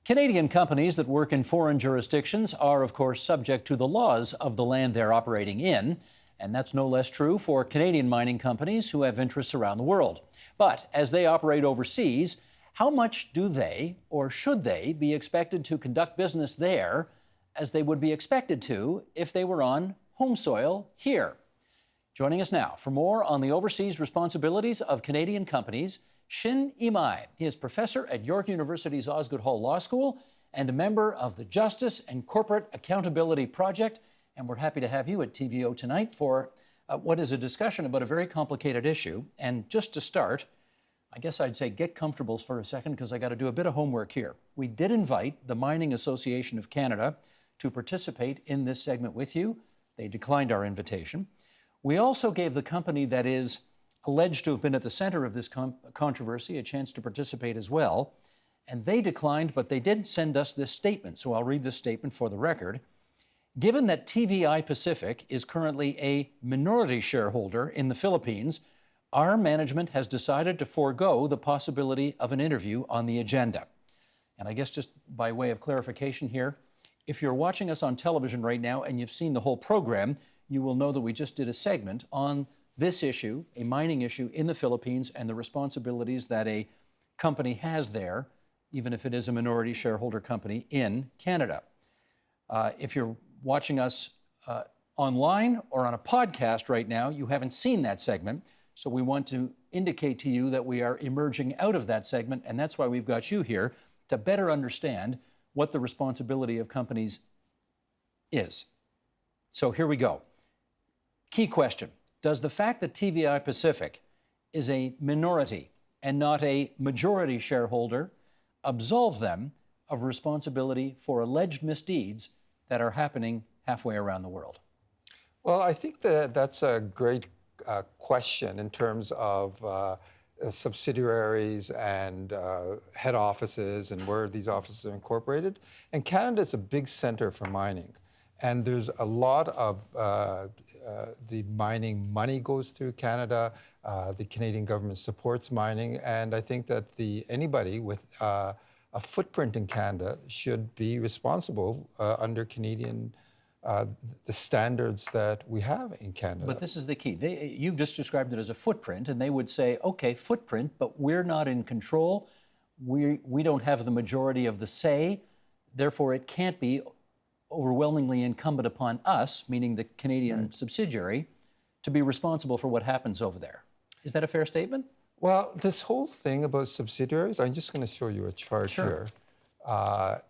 Canadian companies that work in foreign jurisdictions are, of course, subject to the laws of the land they're operating in. And that's no less true for Canadian mining companies who have interests around the world. But as they operate overseas, how much do they, or should they, be expected to conduct business there as they would be expected to if they were on home soil here? Joining us now for more on the overseas responsibilities of Canadian companies, Shin Imai. He is professor at York University's Osgoode Hall Law School and a member of the Justice and Corporate Accountability Project. And we're happy to have you at TVO tonight for what is a discussion about a very complicated issue. And just to start, I guess I'd say get comfortable for a second because I got to do a bit of homework here. We did invite the Mining Association of Canada to participate in this segment with you. They declined our invitation. We also gave the company that is alleged to have been at the center of this controversy a chance to participate as well. And they declined, but they did send us this statement. So I'll read this statement for the record. Given that TVI Pacific is currently a minority shareholder in the Philippines, our management has decided to forego the possibility of an interview on the agenda. And I guess just by way of clarification here, if you're watching us on television right now and you've seen the whole program, you will know that we just did a segment on this issue, a mining issue in the Philippines, and the responsibilities that a company has there, even if it is a minority shareholder company in Canada. If you're watching us online or on a podcast right now, you haven't seen that segment. So we want to indicate to you that we are emerging out of that segment, and that's why we've got you here to better understand what the responsibility of companies is. So here we go. Key question. Does the fact that TVI Pacific is a minority and not a majority shareholder absolve them of responsibility for alleged misdeeds that are happening halfway around the world? Well, I think that that's a great question in terms of subsidiaries and head offices and where these offices are incorporated. And Canada is a big center for mining. And there's a lot of the mining money goes through Canada. The Canadian government supports mining. And I think that anybody with a footprint in Canada should be responsible under Canadian the standards that we have in Canada. But this is the key. You've just described it as a footprint, and they would say, okay, footprint, but we're not in control. We don't have the majority of the say. Therefore, it can't be overwhelmingly incumbent upon us, meaning the Canadian subsidiary, to be responsible for what happens over there. Is that a fair statement? Well, this whole thing about subsidiaries, I'm just going to show you a chart here.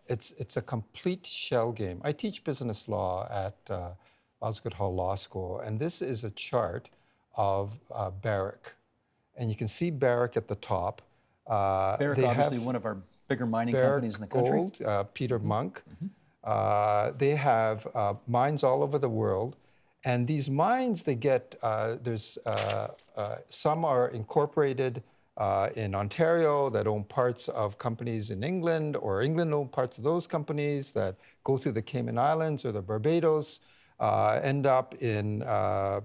It's a complete shell game. I teach business law at Osgoode Hall Law School, and this is a chart of Barrick. And you can see Barrick at the top. Barrick, obviously one of our bigger mining companies in the country. Gold, Peter Munk. They have mines all over the world. And these mines, they get, some are incorporated in Ontario that own parts of companies in England, or England own parts of those companies that go through the Cayman Islands or the Barbados, end up in a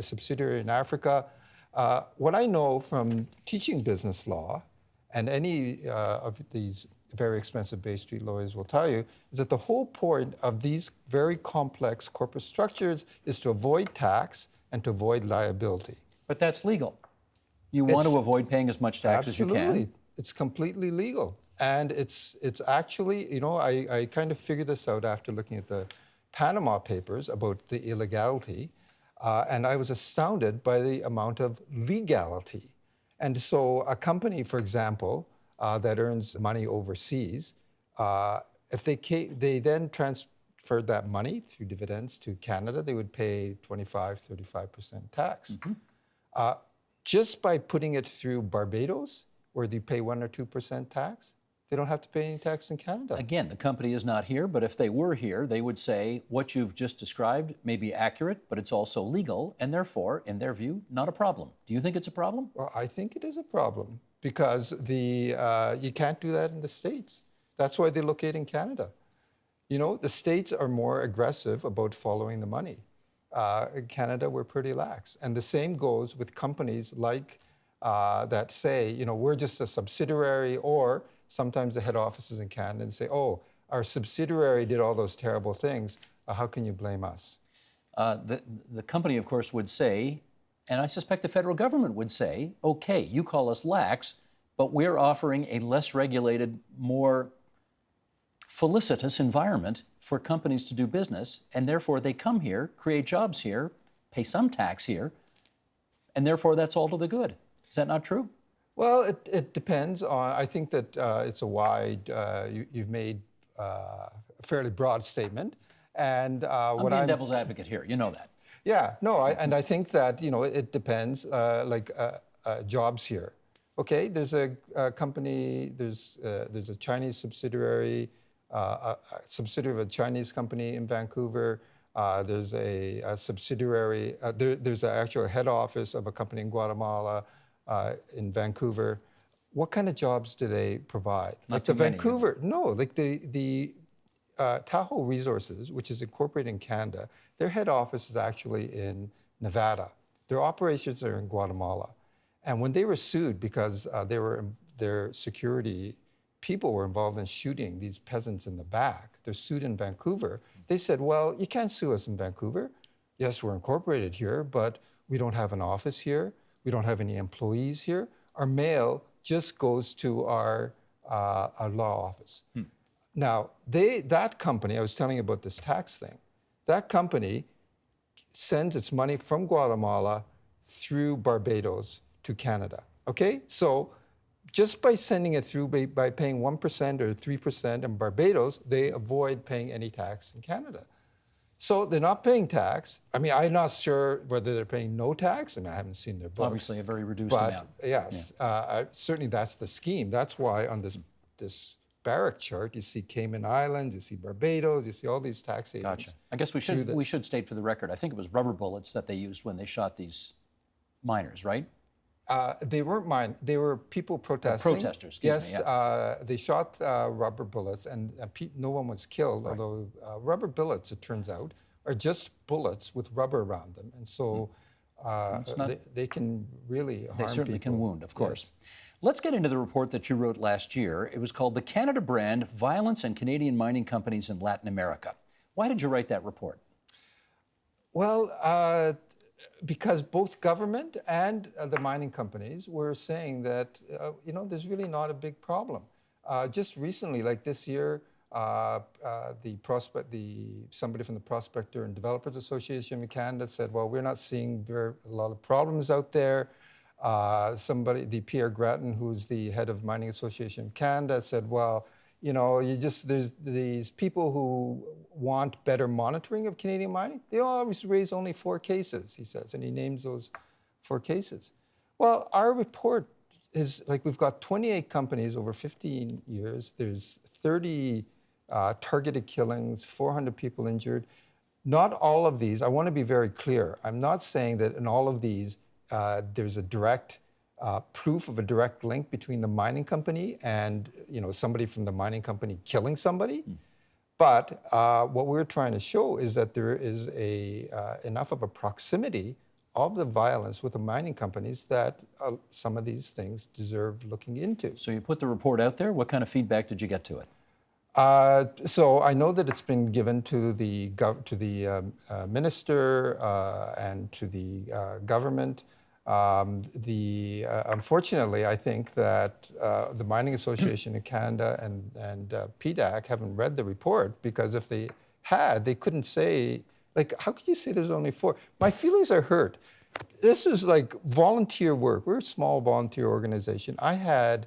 subsidiary in Africa. What I know from teaching business law, and any of these very expensive Bay Street lawyers will tell you, is that the whole point of these very complex corporate structures is to avoid tax and to avoid liability. But that's legal. You want to avoid paying as much tax as you can. Absolutely. It's completely legal. And it's actually, you know, I kind of figured this out after looking at the Panama Papers about the illegality, and I was astounded by the amount of legality. And so a company, for example, that earns money overseas, if they then transferred that money through dividends to Canada, they would pay 25, 35% tax. Just by putting it through Barbados, where they pay 1 or 2% tax, they don't have to pay any tax in Canada. Again, the company is not here, but if they were here, they would say what you've just described may be accurate, but it's also legal, and therefore, in their view, not a problem. Do you think it's a problem? Well, I think it is a problem because you can't do that in the States. That's why they locate in Canada. You know, the States are more aggressive about following the money. In Canada, we're pretty lax. And the same goes with companies like that say, we're just a subsidiary, or sometimes the head office is in Canada and say, oh, our subsidiary did all those terrible things. How can you blame us? The company, of course, would say, and I suspect the federal government would say, okay, you call us lax, but we're offering a less regulated, more felicitous environment for companies to do business, and therefore they come here, create jobs here, pay some tax here, and therefore that's all to the good. Is that not true? Well, it depends on, I think that it's a wide, you've made a fairly broad statement. And I'm being devil's advocate here, you know that. Yeah, no, and I think that, it depends, jobs here. Okay, there's a company, there's a Chinese subsidiary, a subsidiary of a Chinese company in Vancouver. There's a subsidiary, there's actually a head office of a company in Guatemala, in Vancouver. What kind of jobs do they provide? Not like too the many, Vancouver, no, like the Tahoe Resources, which is incorporated in Canada, their head office is actually in Nevada. Their operations are in Guatemala. And when they were sued because their security people were involved in shooting these peasants in the back, they're sued in Vancouver. They said, well, you can't sue us in Vancouver. Yes, we're incorporated here, but we don't have an office here. We don't have any employees here. Our mail just goes to our law office. Now, that company, I was telling you about this tax thing, that company sends its money from Guatemala through Barbados to Canada, okay? So just by sending it through, by paying 1% or 3% in Barbados, they avoid paying any tax in Canada. So they're not paying tax. I mean, I'm not sure whether they're paying no tax. I mean, I haven't seen their books. Obviously a very reduced amount. Yes, certainly that's the scheme. That's why on this Barrack chart, you see Cayman Islands, you see Barbados, you see all these tax havens. Gotcha. I guess we should state for the record, I think it was rubber bullets that they used when they shot these miners, right? They weren't mine. They were people protesting. Protesters, excuse me. Yes, they shot rubber bullets, and no one was killed. Right. Although rubber bullets, it turns out, are just bullets with rubber around them, and so they can really harm people. They certainly can wound, of course. Yes. Let's get into the report that you wrote last year. It was called "The Canada Brand: Violence and Canadian Mining Companies in Latin America." Why did you write that report? Well, because both government and the mining companies were saying that, there's really not a big problem. Just recently, like this year, somebody from the Prospector and Developers Association of Canada said, well, we're not seeing a lot of problems out there. The Pierre Gratton, who's the head of Mining Association of Canada, said, well, there's these people who want better monitoring of Canadian mining. They always raise only 4 cases, he says, and he names those 4 cases. Well, our report is we've got 28 companies over 15 years. There's 30 targeted killings, 400 people injured. Not all of these, I want to be very clear. I'm not saying that in all of these there's a direct proof of a direct link between the mining company and somebody from the mining company killing somebody. But what we're trying to show is that there is enough of a proximity of the violence with the mining companies that some of these things deserve looking into. So you put the report out there. What kind of feedback did you get to it? So I know that it's been given to the minister and to the government. Unfortunately, I think that the Mining Association of Canada and PDAC haven't read the report, because if they had, they couldn't say, how could you say there's only 4? My feelings are hurt. This is like volunteer work. We're a small volunteer organization. I had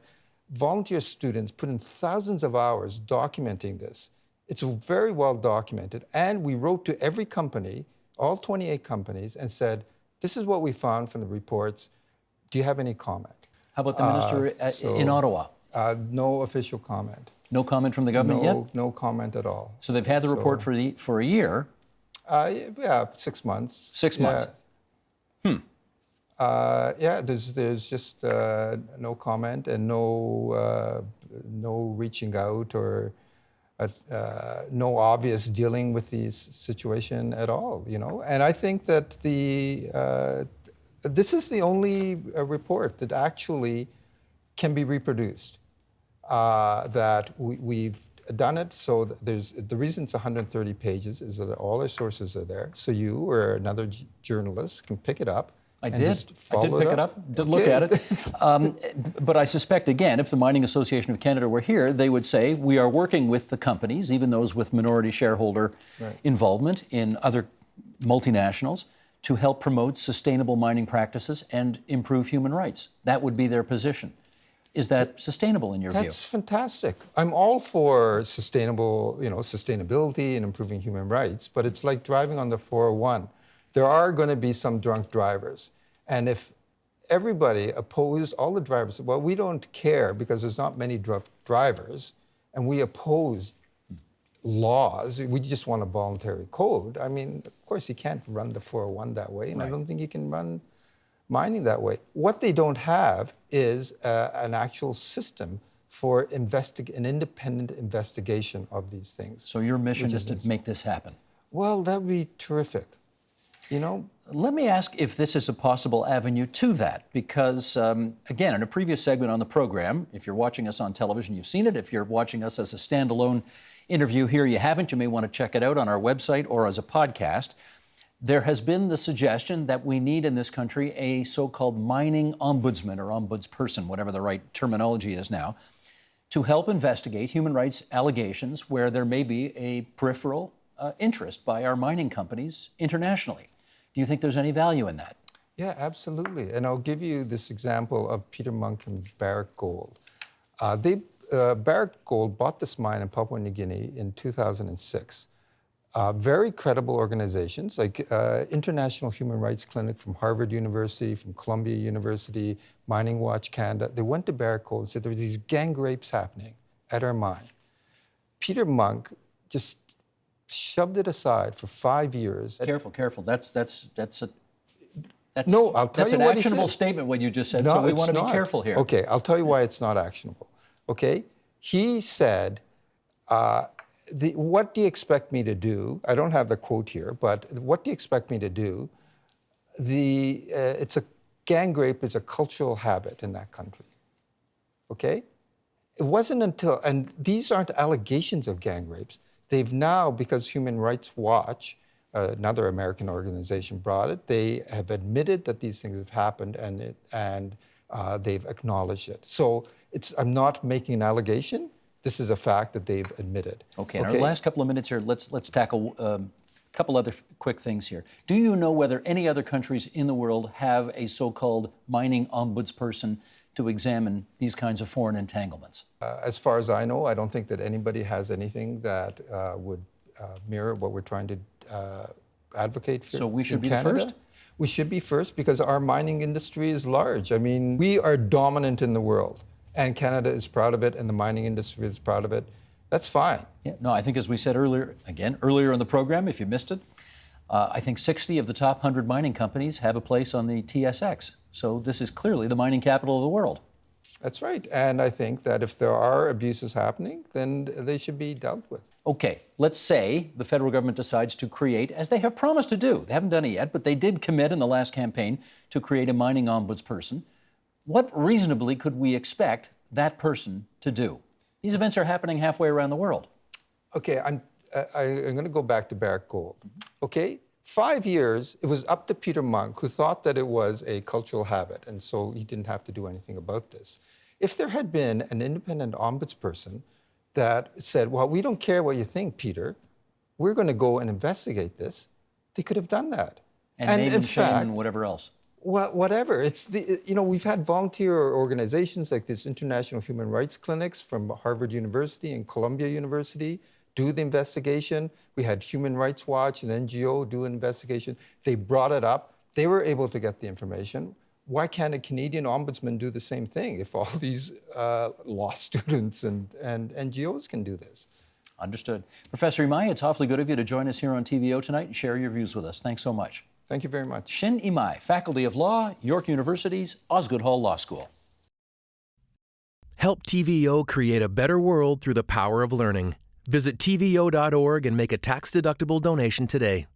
volunteer students put in thousands of hours documenting this. It's very well documented. And we wrote to every company, all 28 companies, and said, this is what we found from the reports. Do you have any comment? How about the minister in Ottawa? No official comment. No comment from the government yet? No comment at all. So they've had the report for a year? Yeah, 6 months. 6 months. There's just no comment and no reaching out or no obvious dealing with the situation at all, And I think that This is the only report that actually can be reproduced. That we've done it so that the reason it's 130 pages is that all our sources are there. So you or another journalist can pick it up. I and did. just I follow did pick it up, did look at it. But I suspect, again, if the Mining Association of Canada were here, they would say, we are working with the companies, even those with minority shareholder involvement in other multinationals, to help promote sustainable mining practices and improve human rights. That would be their position. Is that sustainable in your view? That's fantastic. I'm all for sustainable, sustainability and improving human rights, but it's like driving on the 401. There are going to be some drunk drivers. And if everybody opposed, all the drivers, well, we don't care because there's not many drunk drivers, and we oppose laws, we just want a voluntary code. I mean, of course, you can't run the 401 that way, and I don't think you can run mining that way. What they don't have is an actual system for an independent investigation of these things. So your mission is to make this happen? Well, that would be terrific. Let me ask if this is a possible avenue to that, because, again, in a previous segment on the program, if you're watching us on television, you've seen it. If you're watching us as a standalone interview here, you haven't. You may want to check it out on our website or as a podcast. There has been the suggestion that we need in this country a so-called mining ombudsman or ombudsperson, whatever the right terminology is now, to help investigate human rights allegations where there may be a peripheral interest by our mining companies internationally. Do you think there's any value in that? Yeah, absolutely. And I'll give you this example of Peter Munk and Barrick Gold. Barrick Gold bought this mine in Papua New Guinea in 2006. Very credible organizations like International Human Rights Clinic from Harvard University, from Columbia University, Mining Watch Canada. They went to Barrick Gold and said there were these gang rapes happening at our mine. Peter Munk just shoved it aside for 5 years. Careful. That's no, I'll tell you an what he actionable said. Statement what you just said, No, so we it's want to be not. careful here. Okay, I'll tell you why it's not actionable. Okay? He said, what do you expect me to do? I don't have the quote here, but what do you expect me to do? Gang rape is a cultural habit in that country. Okay? It wasn't until, and these aren't allegations of gang rapes. They've now, because Human Rights Watch, another American organization, brought it, they have admitted that these things have happened, and they've acknowledged it. So I'm not making an allegation. This is a fact that they've admitted. Okay. In our last couple of minutes here, let's tackle a couple other quick things here. Do you know whether any other countries in the world have a so-called mining ombudsperson to examine these kinds of foreign entanglements? As far as I know, I don't think that anybody has anything that would mirror what we're trying to advocate for. So we should in be Canada. the first? We should be first because our mining industry is large. I mean, we are dominant in the world, and Canada is proud of it, and the mining industry is proud of it. That's fine. Yeah, no, I think as we said earlier in the program, if you missed it, I think 60 of the top 100 mining companies have a place on the TSX. So this is clearly the mining capital of the world. That's right. And I think that if there are abuses happening, then they should be dealt with. Okay, let's say the federal government decides to create, as they have promised to do, they haven't done it yet, but they did commit in the last campaign to create a mining ombudsperson. What reasonably could we expect that person to do? These events are happening halfway around the world. Okay, I'm going to go back to Barrick Gold. Okay, 5 years, it was up to Peter Munk, who thought that it was a cultural habit, and so he didn't have to do anything about this. If there had been an independent ombudsperson that said, well, we don't care what you think, Peter, we're going to go and investigate this, they could have done that. And name and shame and whatever else. Well, whatever. We've had volunteer organizations like this International Human Rights Clinics from Harvard University and Columbia University do the investigation. We had Human Rights Watch, an NGO, do an investigation. They brought it up. They were able to get the information. Why can't a Canadian ombudsman do the same thing if all these law students and NGOs can do this? Understood. Professor Imai, it's awfully good of you to join us here on TVO tonight and share your views with us. Thanks so much. Thank you very much. Shin Imai, Faculty of Law, York University's Osgoode Hall Law School. Help TVO create a better world through the power of learning. Visit TVO.org and make a tax-deductible donation today.